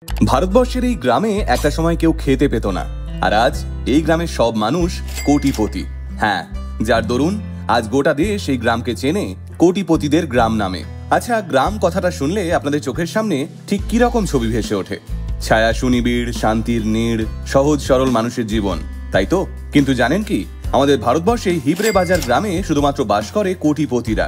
ভারতবর্ষের এই গ্রামে একটা সময় কেউ খেতে পেত না, আর আজ এই গ্রামের সব মানুষ কোটিপতি। হ্যাঁ, যার দরুন আজ গোটা দেশ এই গ্রামকে চেনে কোটিপতিদের গ্রাম নামে। আচ্ছা, গ্রাম কথাটা শুনলে আপনাদের চোখের সামনে ঠিক কি রকম ছবি ভেসে ওঠে? ছায়া সুনিবিড়, শান্তির নীড়, সহজ সরল মানুষের জীবন, তাই তো? কিন্তু জানেন কি, আমাদের ভারতবর্ষে হিবড়ে বাজার গ্রামে শুধুমাত্র বাস করে কোটিপতিরা।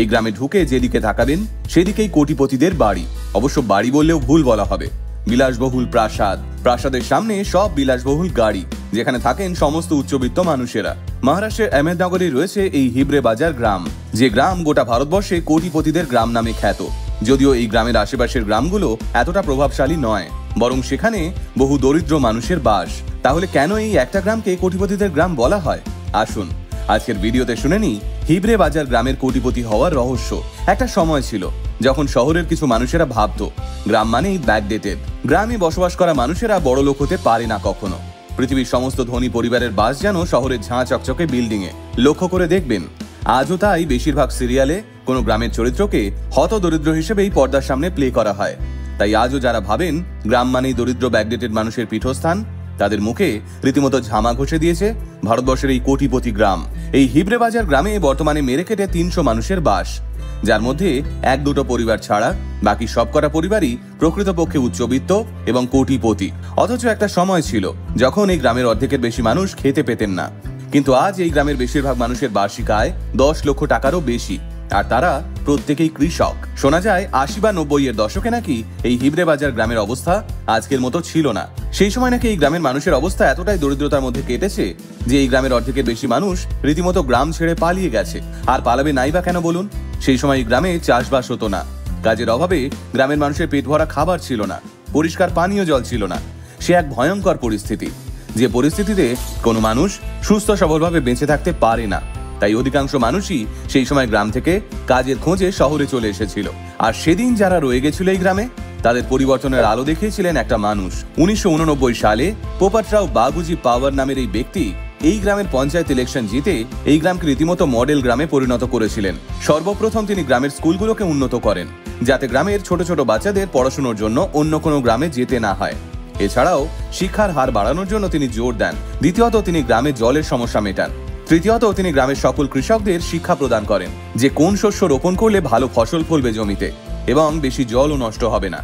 এই গ্রামে ঢুকে যেদিকে তাকাবেন সেদিকেই কোটিপতিদের বাড়ি। অবশ্য বাড়ি বললেও ভুল বলা হবে। বিলাসবহুল প্রাসাদ, প্রাসাদের সামনে সব বিলাসবহুল গাড়ি, যেখানে থাকেন সমস্ত উচ্চবিত্ত মানুষেরা। মহারাষ্ট্রের আহমেদনগরে রয়েছে এই হিবড়ে বাজার গ্রাম, যে গ্রাম গোটা ভারতবর্ষে কোটিপতিদের গ্রাম নামে খ্যাত। যদিও এই গ্রামের আশেপাশের গ্রামগুলো এতটা প্রভাবশালী নয়, বরং সেখানে বহু দরিদ্র মানুষের বাস। তাহলে কেন এই একটা গ্রামকে কোটিপতিদের গ্রাম বলা হয়? আসুন আজকের ভিডিওতে শুনে নিই হিবড়ে বাজার গ্রামের কোটিপতি হওয়ার রহস্য। একটা সময় ছিল যখন শহরের কিছু মানুষেরা ভাবতো গ্রাম মানেই ব্যাকডেটেড। গ্রামে বসবাস করা মানুষেরা বড় লোক হতে পারে না কখনো। পৃথিবীর সমস্ত ধনী পরিবারের বাস যেন শহরের ঝাঁ চকচকে বিল্ডিং এ। লক্ষ্য করে দেখবেন, আজও তাই বেশিরভাগ সিরিয়ালে কোনো গ্রামের চরিত্রকে হতদরিদ্র হিসেবেই পর্দার সামনে প্লে করা হয়। তাই আজও যারা ভাবেন গ্রাম মানেই দরিদ্র ব্যাকডেটেড মানুষের পীঠস্থান, তাদের মুখে রীতিমতো ঝামা ঘষে দিয়েছে ভারতবর্ষের এই কোটিপতি গ্রাম। এই হিবড়ে বাজার গ্রামে বর্তমানে মেরে কেটে 300 মানুষের বাস, যার মধ্যে 1-2 পরিবার ছাড়া বাকি সবকটা পরিবারই প্রকৃতপক্ষে উচ্চবিত্ত এবং কোটিপতি। অথচ একটা সময় ছিল যখন এই গ্রামের অর্ধেকের বেশি মানুষ খেতে পেতেন না। কিন্তু আজ এই গ্রামের বেশিরভাগ মানুষের বার্ষিক আয় 10 লক্ষ টাকারও বেশি, আর তারা প্রত্যেকেই কৃষক। শোনা যায় 80 বা 90-এর দশকে নাকি এই হিবড়ে বাজার গ্রামের অবস্থা আজকের মতো ছিল না। সেই সময় নাকি এই গ্রামের মানুষের অবস্থা এতটাই দরিদ্রতার মধ্যে কেটেছে যে এই গ্রামের অর্ধেকের বেশি মানুষ রীতিমতো গ্রাম ছেড়ে পালিয়ে গেছে। আর পালাবে নাই বা কেন বলুন? সেই সময় গ্রামে চাষবাস হতো না, কাজের অভাবে গ্রামের মানুষের পেট ভরা খাবার ছিল না, পরিষ্কার পানীয় জল ছিল না। সে এক ভয়ঙ্কর পরিস্থিতি, যে পরিস্থিতিতে কোনো মানুষ সুস্থ সবলভাবে বেঁচে থাকতে পারে না। তাই অধিকাংশ মানুষই সেই সময় গ্রাম থেকে কাজের খোঁজে শহরে চলে এসেছিল। আর সেদিন যারা রয়ে গেছিল এই গ্রামে, তাদের পরিবর্তনের আলো দেখিয়েছিলেন একটা মানুষ। 1989 সালে পোপাটরাও বাগুজি পাওয়ার নামের এই ব্যক্তি এই গ্রামের পঞ্চায়েত ইলেকশন জিতে এই গ্রামকে রীতিমতো মডেল গ্রামে পরিণত করেছিলেন। সর্বপ্রথম তিনি গ্রামের স্কুলগুলোকে উন্নত করেন, যাতে গ্রামের ছোট ছোট বাচ্চাদের পড়াশোনার জন্য অন্য কোনো গ্রামে যেতে না হয়। এছাড়াও শিক্ষার হার বাড়ানোর জন্য তিনি জোর দেন। দ্বিতীয়ত, তিনি গ্রামে জলের সমস্যা মেটান। তৃতীয়ত, তিনি গ্রামের সকল কৃষকদের শিক্ষা প্রদান করেন যে কোন শস্য রোপণ করলে ভালো ফসল ফলবে জমিতে এবং বেশি জলও নষ্ট হবে না।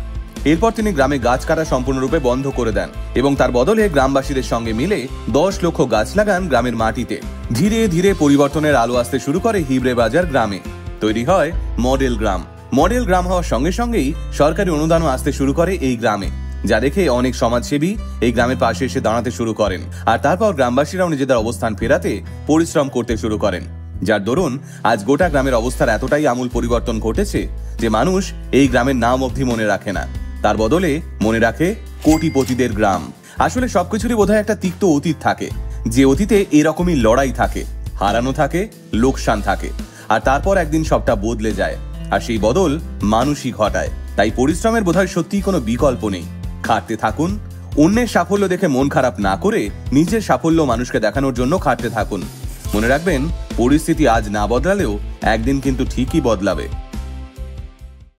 এরপর তিনি গ্রামে গাছ কাটা সম্পূর্ণরূপে বন্ধ করে দেন এবং তার বদলে গ্রামবাসীদের সঙ্গে মিলে 10 লক্ষ গাছ লাগান গ্রামের মাটিতে। ধীরে ধীরে পরিবর্তনের আলো আসতে শুরু করে হিবড়ে বাজার গ্রামে। তৈরি হয় মডেল গ্রাম। মডেল গ্রাম হওয়ার সঙ্গে সঙ্গেই সরকারি অনুদানও আসতে শুরু করে এই গ্রামে, যা দেখে অনেক সমাজসেবী এই গ্রামের পাশে এসে দাঁড়াতে শুরু করেন। আর তারপর গ্রামবাসীরাও নিজেদের অবস্থান ফেরাতে পরিশ্রম করতে শুরু করেন, যার দরুন আজ গোটা গ্রামের অবস্থার এতটাই আমূল পরিবর্তন ঘটেছে যে মানুষ এই গ্রামের নাম অবধি মনে রাখে না, তার বদলে মনে রাখে কোটিপতিদের গ্রাম। আসলে সবকিছুরই বোধহয় একটা তিক্ত অতীত থাকে, যে অতীতে এরকমই লড়াই থাকে, হারানো থাকে, লোকসান থাকে, আর তারপর একদিন সবটা বদলে যায়। আর সেই বদল মানুষই ঘটায়। তাই পরিশ্রমের বোধহয় সত্যিই কোনো বিকল্প নেই। খাটতে থাকুন, অন্যের সাফল্য দেখে মন খারাপ না করে নিজের সাফল্য মানুষকে দেখানোর জন্য খাটতে থাকুন। মনে রাখবেন, পরিস্থিতি আজ না বদলালেও একদিন কিন্তু ঠিকই বদলাবে।